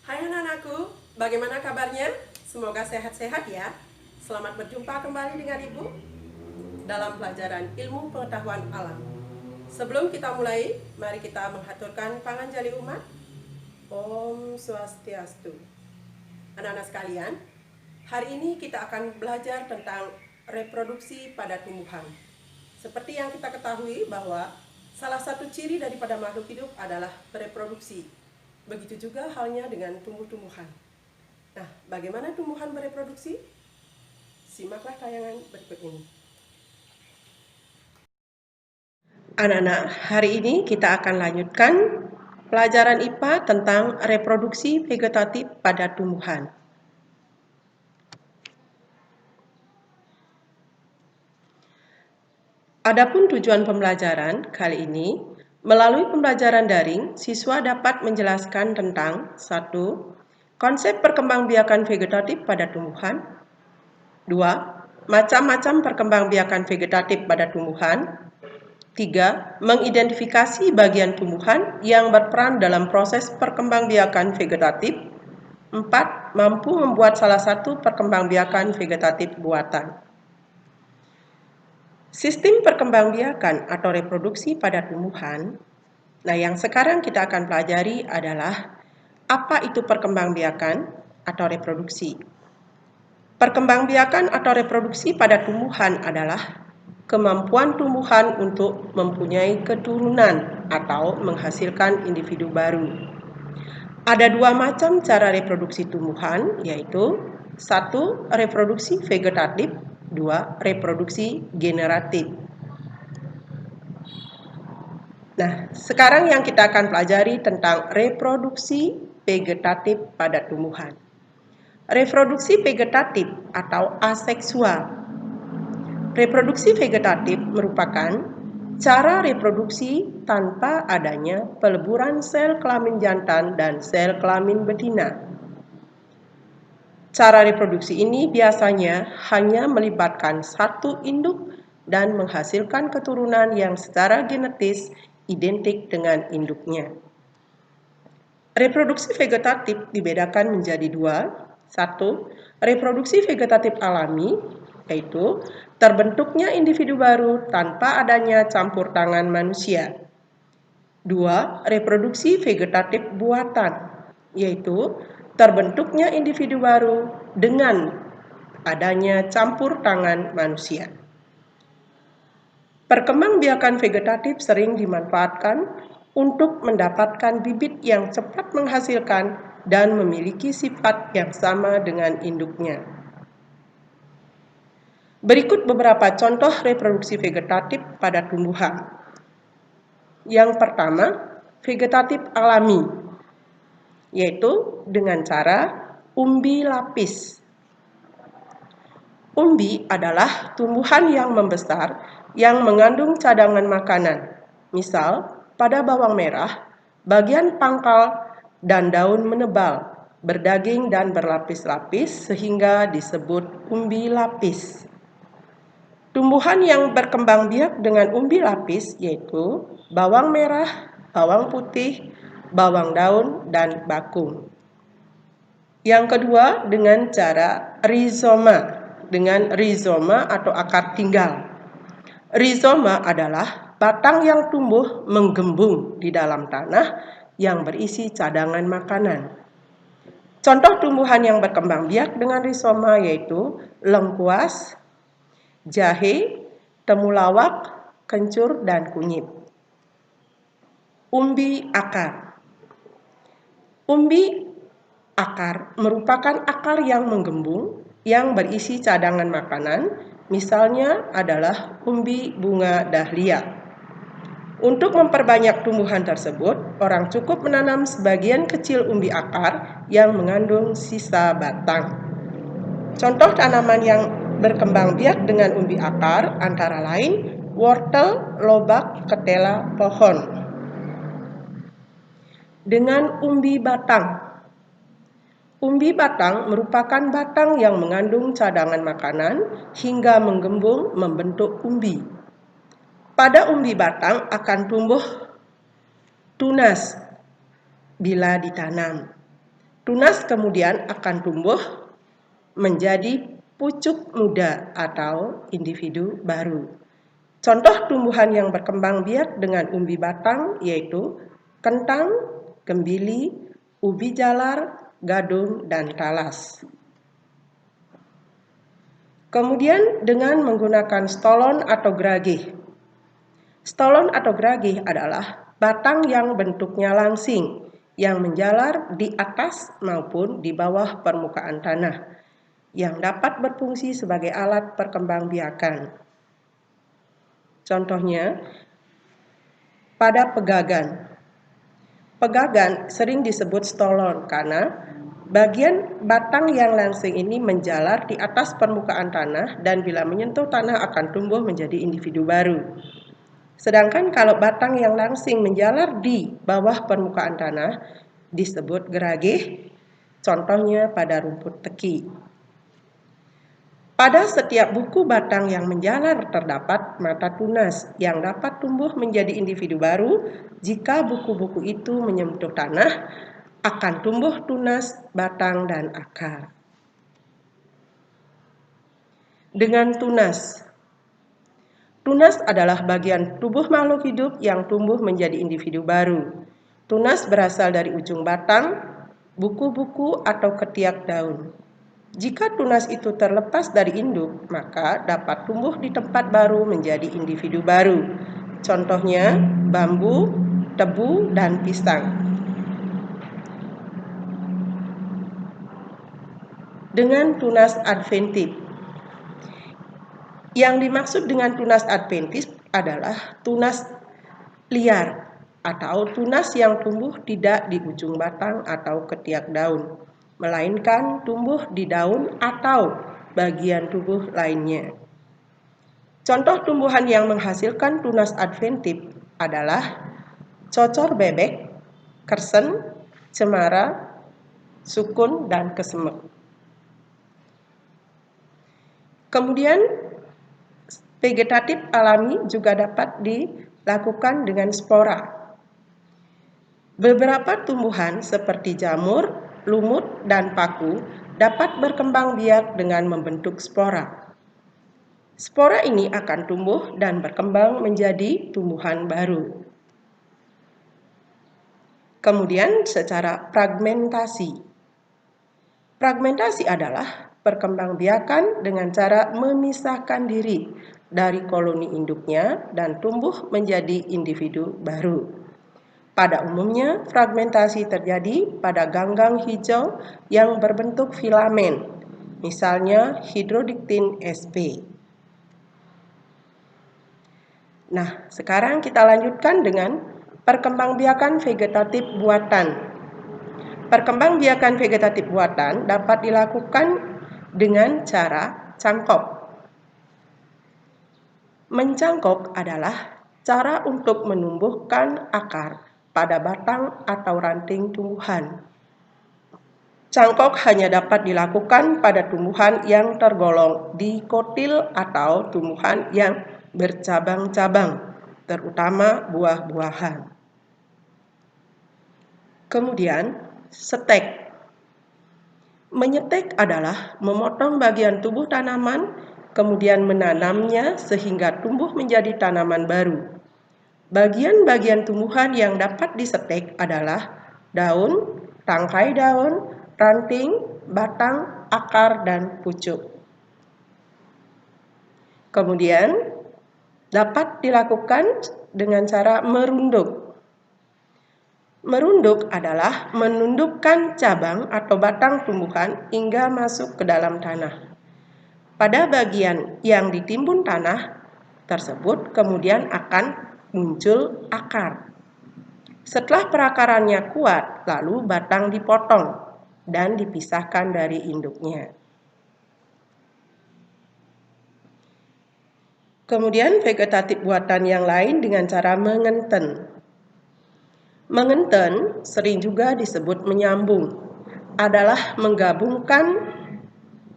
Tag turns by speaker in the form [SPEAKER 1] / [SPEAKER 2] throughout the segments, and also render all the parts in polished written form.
[SPEAKER 1] Hai anak-anakku, bagaimana kabarnya? Semoga sehat-sehat ya. Selamat berjumpa kembali dengan Ibu dalam pelajaran ilmu pengetahuan alam. Sebelum kita mulai, mari kita menghaturkan panganjali umat. Om Swastiastu. Anak-anak sekalian, hari ini kita akan belajar tentang reproduksi pada tumbuhan. Seperti yang kita ketahui bahwa salah satu ciri daripada makhluk hidup adalah bereproduksi. Begitu juga halnya dengan tumbuh-tumbuhan. Nah, bagaimana tumbuhan bereproduksi? Simaklah tayangan berikut ini. Anak-anak, hari ini kita akan lanjutkan pelajaran IPA tentang reproduksi vegetatif pada tumbuhan. Adapun tujuan pembelajaran kali ini, melalui pembelajaran daring, siswa dapat menjelaskan tentang 1. Konsep perkembangbiakan vegetatif pada tumbuhan. 2. Macam-macam perkembangbiakan vegetatif pada tumbuhan. 3. Mengidentifikasi bagian tumbuhan yang berperan dalam proses perkembangbiakan vegetatif. 4. Mampu membuat salah satu perkembangbiakan vegetatif buatan. Sistem perkembangbiakan atau reproduksi pada tumbuhan. Nah, yang sekarang kita akan pelajari adalah apa itu perkembangbiakan atau reproduksi. Perkembangbiakan atau reproduksi pada tumbuhan adalah kemampuan tumbuhan untuk mempunyai keturunan atau menghasilkan individu baru. Ada dua macam cara reproduksi tumbuhan, yaitu 1. Reproduksi vegetatif, 2. Reproduksi generatif. Nah, sekarang yang kita akan pelajari tentang reproduksi vegetatif pada tumbuhan. Reproduksi vegetatif atau aseksual. Reproduksi vegetatif merupakan cara reproduksi tanpa adanya peleburan sel kelamin jantan dan sel kelamin betina. Cara reproduksi ini biasanya hanya melibatkan satu induk dan menghasilkan keturunan yang secara genetis identik dengan induknya. Reproduksi vegetatif dibedakan menjadi dua. 1. Reproduksi vegetatif alami, yaitu terbentuknya individu baru tanpa adanya campur tangan manusia. 2. Reproduksi vegetatif buatan, yaitu terbentuknya individu baru dengan adanya campur tangan manusia. Perkembangbiakan vegetatif sering dimanfaatkan untuk mendapatkan bibit yang cepat menghasilkan dan memiliki sifat yang sama dengan induknya. Berikut beberapa contoh reproduksi vegetatif pada tumbuhan. Yang pertama, vegetatif alami, yaitu dengan cara umbi lapis. Umbi adalah tumbuhan yang membesar yang mengandung cadangan makanan. Misal, pada bawang merah, bagian pangkal dan daun menebal, berdaging dan berlapis-lapis sehingga disebut umbi lapis. Tumbuhan yang berkembang biak dengan umbi lapis yaitu bawang merah, bawang putih, bawang daun, dan bakung. Yang kedua dengan cara rizoma, dengan rizoma atau akar tinggal. Rizoma adalah batang yang tumbuh menggembung di dalam tanah yang berisi cadangan makanan. Contoh tumbuhan yang berkembang biak dengan rizoma yaitu lengkuas, jahe, temulawak, kencur, dan kunyit. Umbi akar. Umbi akar merupakan akar yang menggembung yang berisi cadangan makanan, misalnya adalah umbi bunga dahlia. Untuk memperbanyak tumbuhan tersebut, orang cukup menanam sebagian kecil umbi akar yang mengandung sisa batang. Contoh tanaman yang berkembang biak dengan umbi akar antara lain wortel, lobak, ketela, pohon. Dengan umbi batang. Umbi batang merupakan batang yang mengandung cadangan makanan hingga menggembung membentuk umbi. Pada umbi batang akan tumbuh tunas bila ditanam. Tunas kemudian akan tumbuh menjadi pucuk muda atau individu baru. Contoh tumbuhan yang berkembang biak dengan umbi batang yaitu kentang, kembili, ubi jalar, gadung, dan talas. Kemudian dengan menggunakan stolon atau geragih. Stolon atau geragih adalah batang yang bentuknya langsing, yang menjalar di atas maupun di bawah permukaan tanah, yang dapat berfungsi sebagai alat perkembangbiakan. Contohnya, pada pegagan. Pegagan sering disebut stolon karena bagian batang yang langsing ini menjalar di atas permukaan tanah dan bila menyentuh tanah akan tumbuh menjadi individu baru. Sedangkan kalau batang yang langsing menjalar di bawah permukaan tanah disebut geragih, contohnya pada rumput teki. Pada setiap buku batang yang menjalar terdapat mata tunas yang dapat tumbuh menjadi individu baru. Jika buku-buku itu menyentuh tanah, akan tumbuh tunas, batang, dan akar. Dengan tunas. Tunas adalah bagian tubuh makhluk hidup yang tumbuh menjadi individu baru. Tunas berasal dari ujung batang, buku-buku, atau ketiak daun. Jika tunas itu terlepas dari induk, maka dapat tumbuh di tempat baru menjadi individu baru. Contohnya bambu, tebu, dan pisang. Dengan tunas adventif. Yang dimaksud dengan tunas adventif adalah tunas liar atau tunas yang tumbuh tidak di ujung batang atau ketiak daun, melainkan tumbuh di daun atau bagian tubuh lainnya. Contoh tumbuhan yang menghasilkan tunas adventif adalah cocor bebek, kersen, cemara, sukun, dan kesemek. Kemudian vegetatif alami juga dapat dilakukan dengan spora. Beberapa tumbuhan seperti jamur, lumut, dan paku dapat berkembang biak dengan membentuk spora. Spora ini akan tumbuh dan berkembang menjadi tumbuhan baru. Kemudian secara fragmentasi. Fragmentasi adalah perkembangbiakan dengan cara memisahkan diri dari koloni induknya dan tumbuh menjadi individu baru. Pada umumnya, fragmentasi terjadi pada ganggang hijau yang berbentuk filamen, misalnya Hydrodictyn sp. Nah, sekarang kita lanjutkan dengan perkembangbiakan vegetatif buatan. Perkembangbiakan vegetatif buatan dapat dilakukan dengan cara cangkok. Mencangkok adalah cara untuk menumbuhkan akar pada batang atau ranting tumbuhan. Cangkok hanya dapat dilakukan pada tumbuhan yang tergolong dikotil atau tumbuhan yang bercabang-cabang, terutama buah-buahan. Kemudian, setek. Menyetek adalah memotong bagian tubuh tanaman, kemudian menanamnya sehingga tumbuh menjadi tanaman baru. Bagian-bagian tumbuhan yang dapat disetek adalah daun, tangkai daun, ranting, batang, akar, dan pucuk. Kemudian dapat dilakukan dengan cara merunduk. Merunduk adalah menundukkan cabang atau batang tumbuhan hingga masuk ke dalam tanah. Pada bagian yang ditimbun tanah tersebut kemudian akan muncul akar. Setelah perakarannya kuat, lalu batang dipotong dan dipisahkan dari induknya. Kemudian vegetatif buatan yang lain dengan cara mengenten. Mengenten, sering juga disebut menyambung, adalah menggabungkan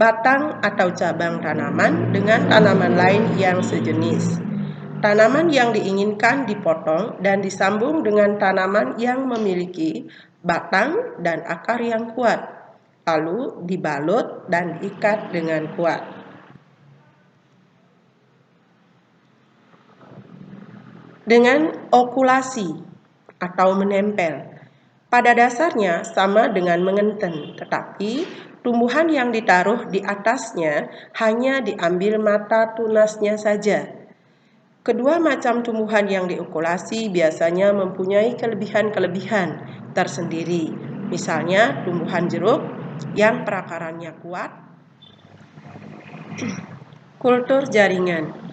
[SPEAKER 1] batang atau cabang tanaman dengan tanaman lain yang sejenis. Tanaman yang diinginkan dipotong dan disambung dengan tanaman yang memiliki batang dan akar yang kuat, lalu dibalut dan diikat dengan kuat. Dengan okulasi atau menempel, pada dasarnya sama dengan mengenten, tetapi tumbuhan yang ditaruh di atasnya hanya diambil mata tunasnya saja. Kedua macam tumbuhan yang diokulasi biasanya mempunyai kelebihan-kelebihan tersendiri. Misalnya tumbuhan jeruk yang perakarannya kuat. Kultur jaringan.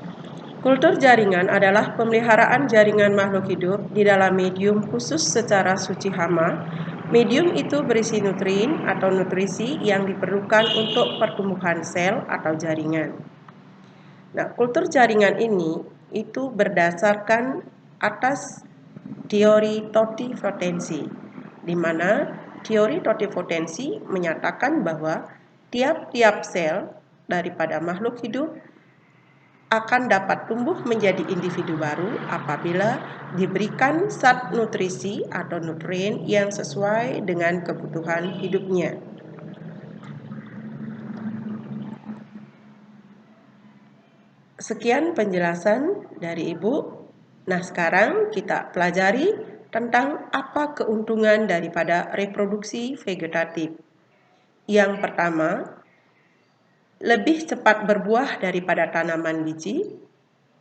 [SPEAKER 1] Kultur jaringan adalah pemeliharaan jaringan makhluk hidup di dalam medium khusus secara suci hama. Medium itu berisi nutrien atau nutrisi yang diperlukan untuk pertumbuhan sel atau jaringan. Nah, kultur jaringan ini itu berdasarkan atas teori totipotensi, di mana teori totipotensi menyatakan bahwa tiap-tiap sel daripada makhluk hidup akan dapat tumbuh menjadi individu baru apabila diberikan zat nutrisi atau nutrien yang sesuai dengan kebutuhan hidupnya. Sekian penjelasan dari Ibu. Nah, sekarang kita pelajari tentang apa keuntungan daripada reproduksi vegetatif. Yang pertama, lebih cepat berbuah daripada tanaman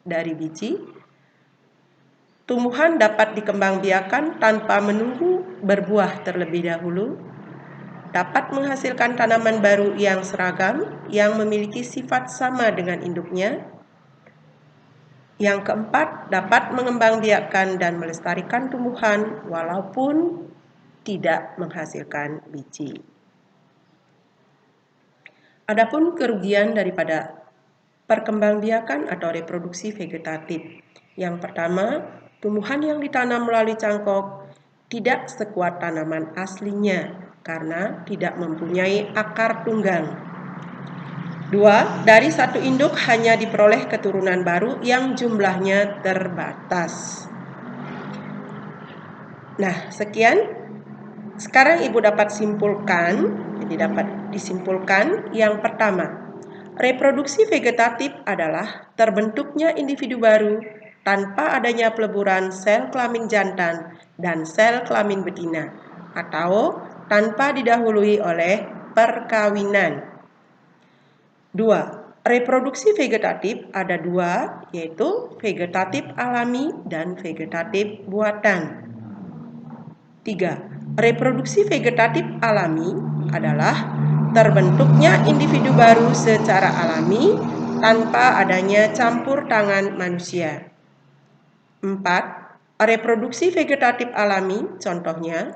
[SPEAKER 1] dari biji. Tumbuhan dapat dikembangbiakan tanpa menunggu berbuah terlebih dahulu. Dapat menghasilkan tanaman baru yang seragam, yang memiliki sifat sama dengan induknya. Yang keempat, dapat mengembangbiakan dan melestarikan tumbuhan walaupun tidak menghasilkan biji. Adapun kerugian daripada perkembangbiakan atau reproduksi vegetatif. Yang pertama, tumbuhan yang ditanam melalui cangkok tidak sekuat tanaman aslinya karena tidak mempunyai akar tunggang. 2. Dari satu induk hanya diperoleh keturunan baru yang jumlahnya terbatas. Nah, sekian. Sekarang Ibu dapat simpulkan, jadi dapat disimpulkan yang pertama, reproduksi vegetatif adalah terbentuknya individu baru tanpa adanya peleburan sel kelamin jantan dan sel kelamin betina atau tanpa didahului oleh perkawinan. 2. Reproduksi vegetatif ada dua, yaitu vegetatif alami dan vegetatif buatan. 3. Reproduksi vegetatif alami adalah terbentuknya individu baru secara alami tanpa adanya campur tangan manusia. 4. Reproduksi vegetatif alami contohnya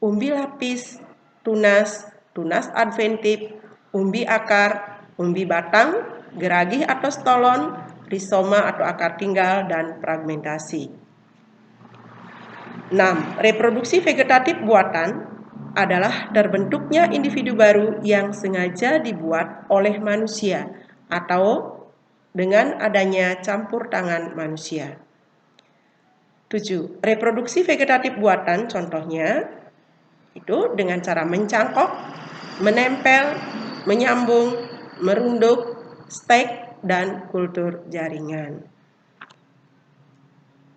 [SPEAKER 1] umbi lapis, tunas, tunas adventif, umbi akar, umbi batang, geragih atau stolon, rizoma atau akar tinggal, dan fragmentasi. 6. Reproduksi vegetatif buatan adalah terbentuknya individu baru yang sengaja dibuat oleh manusia atau dengan adanya campur tangan manusia. 7. Reproduksi vegetatif buatan contohnya itu dengan cara mencangkok, menempel, menyambung, merunduk, stek, dan kultur jaringan.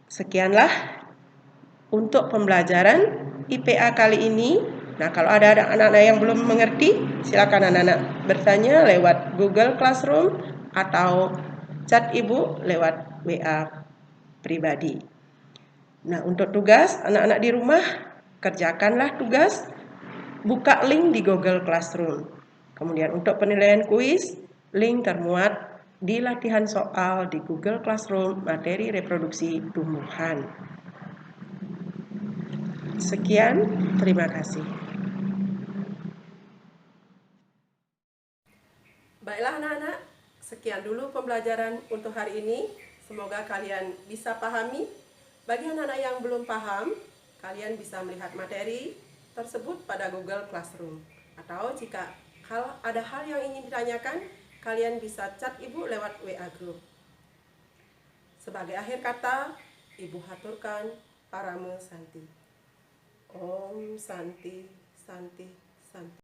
[SPEAKER 1] Sekianlah untuk pembelajaran IPA kali ini. Nah, kalau ada anak-anak yang belum mengerti, silakan anak-anak bertanya lewat Google Classroom atau chat Ibu lewat WA pribadi. Nah, untuk tugas anak-anak di rumah, kerjakanlah tugas, buka link di Google Classroom. Kemudian untuk penilaian kuis, link termuat di latihan soal di Google Classroom materi reproduksi tumbuhan. Sekian, terima kasih. Baiklah anak-anak, sekian dulu pembelajaran untuk hari ini. Semoga kalian bisa pahami. Bagi anak-anak yang belum paham, kalian bisa melihat materi tersebut pada Google Classroom. Atau jika ada hal yang ingin ditanyakan, kalian bisa chat Ibu lewat WA Group. Sebagai akhir kata, Ibu haturkan Parame Santi. Om Santi, Santi, Santi.